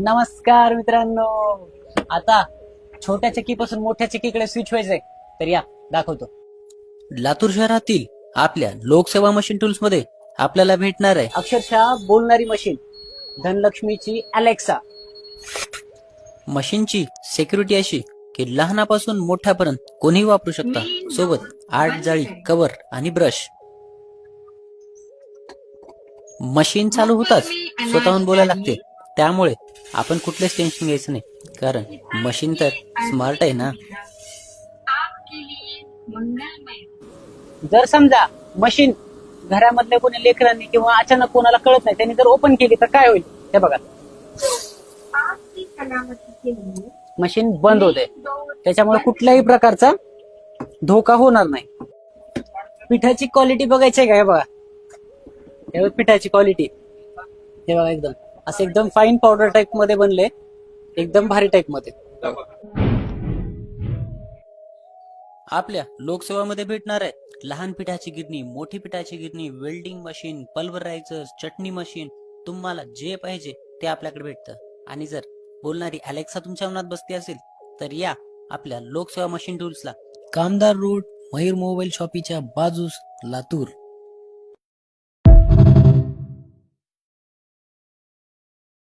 नमस्कार मित्रांनो. आता छोट्या चक्कीपासून मोठ्या चक्कीकडे स्विच व्हायचंय, तर या दाखवतो. लातूर शहरातील आपल्या लोकसेवा मशीन टूल्स मध्ये आपल्याला भेटणार आहे अक्षरशः बोलणारी मशीन, धनलक्ष्मीची अलेक्सा. मशीनची सिक्युरिटी अशी की लहानापासून मोठ्यापर्यंत कोणीही वापरू शकता. सोबत 8 जाळी कव्हर आणि ब्रश. मशीन चालू होताच स्वतःहून बोलायला लागते, त्यामुळे आपण कुठलेच टेन्शन घ्यायचं नाही, कारण मशीन तर स्मार्ट आहे ना. जर समजा मशीन घरामधल्या कोणी लेकरांनी किंवा अचानक कोणाला कळत नाही त्यांनी जर ओपन केली तर काय होईल हे बघा. मशीन बंद होते, त्याच्यामुळे कुठल्याही प्रकारचा धोका होणार नाही. पिठाची क्वालिटी बघायची आहे का? हे बघा, हे पिठाची क्वालिटी हे बघा, एकदम असं एकदम फाईन पावडर टाईप मध्ये बनले, एकदम भारी टाईप मध्ये. आपल्या लोकसेवामध्ये भेटणार आहे लहान पिठाची गिरणी, मोठी पिठाची गिरणी, वेल्डिंग मशीन, पल्वरायझर, चटणी मशीन. तुम्हाला जे पाहिजे ते आपल्याकडे भेटतं. आणि जर बोलणारी अलेक्सा तुमच्या मनात बसती असेल तर या आपल्या लोकसेवा मशीन टूल्सला. कामदार रोड, मयूर मोबाईल शॉपीच्या बाजूस, लातूर.